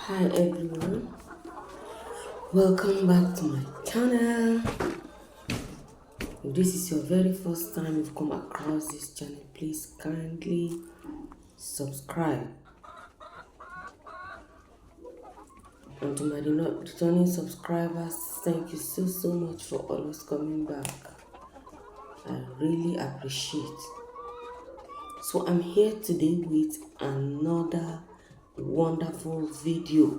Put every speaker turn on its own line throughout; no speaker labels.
Hi everyone, welcome back to my channel. If this is your very first time you've come across this channel, please kindly subscribe. And to my returning subscribers, thank you so much for always coming back. I really appreciate. So I'm here today with another wonderful video.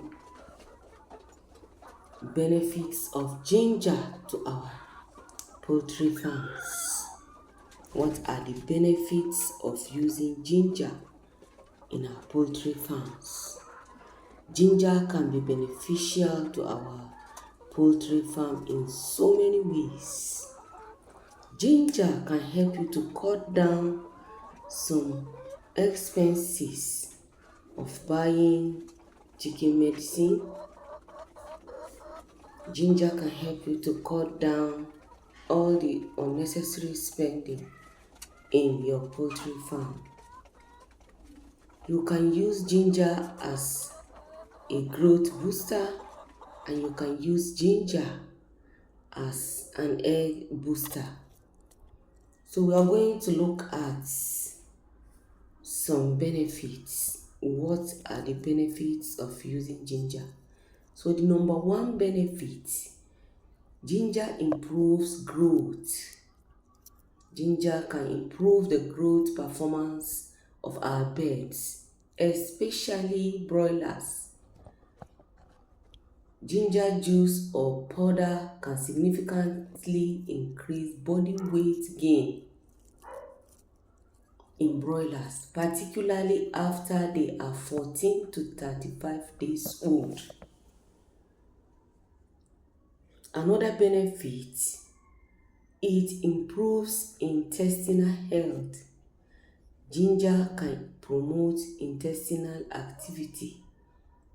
Benefits of ginger to our poultry farms. What are the benefits of using ginger in our poultry farms? Ginger can be beneficial to our poultry farm in so many ways. Ginger can help you to cut down some expenses of buying chicken medicine. Ginger can help you to cut down all the unnecessary spending in your poultry farm. You can use ginger as a growth booster, and you can use ginger as an egg booster. So we are going to look at some benefits. What are the benefits of using ginger? So the number one benefit, ginger improves growth. Ginger can improve the growth performance of our birds, especially broilers. Ginger juice or powder can significantly increase body weight gain in broilers, particularly after they are 14 to 35 days old. Another benefit, it improves intestinal health. Ginger can promote intestinal activity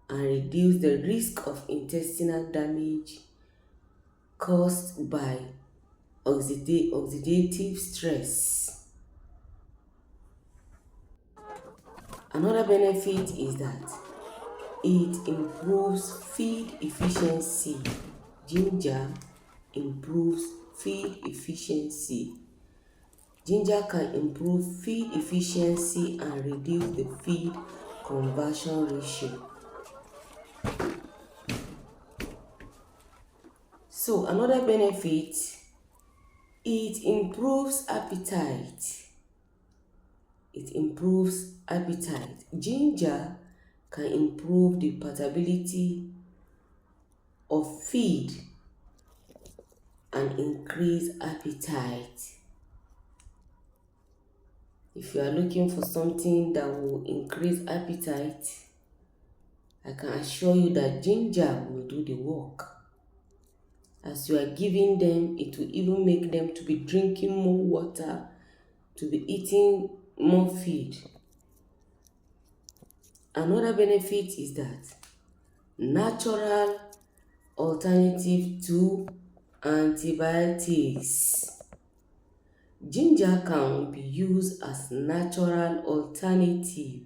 and reduce the risk of intestinal damage caused by oxidative stress. Another benefit is that it improves feed efficiency. Ginger improves feed efficiency. Ginger can improve feed efficiency and reduce the feed conversion ratio. So another benefit, it improves appetite. It improves appetite. Ginger can improve the palatability of feed and increase appetite. If you are looking for something that will increase appetite, I can assure you that ginger will do the work. As you are giving them, it will even make them to be drinking more water, to be eating more feed. Another benefit is that natural alternative to antibiotics. Ginger can be used as natural alternative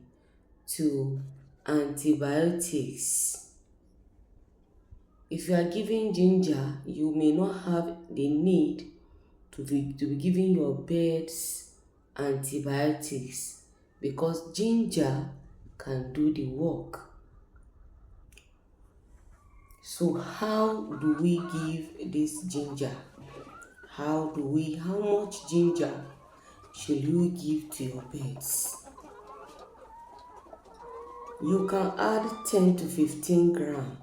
to antibiotics. If you are giving ginger, you may not have the need to be giving your birds antibiotics because ginger can do the work. So how do we give this ginger? How much ginger should you give to your birds? You can add 10 to 15 grams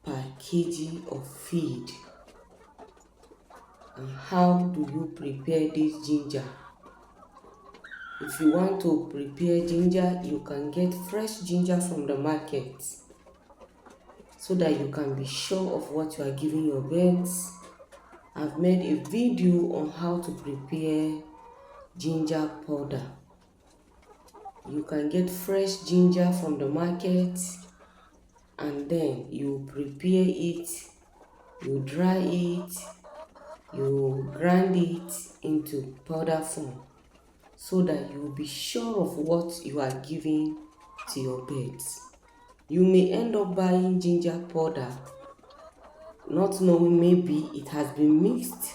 per kg of feed. And how do you prepare this ginger? If you want to prepare ginger, you can get fresh ginger from the market so that you can be sure of what you are giving your birds. I've made a video on how to prepare ginger powder. You can get fresh ginger from the market and then you prepare it, you dry it, you grind it into powder form so that you will be sure of what you are giving to your birds. You may end up buying ginger powder, not knowing maybe it has been mixed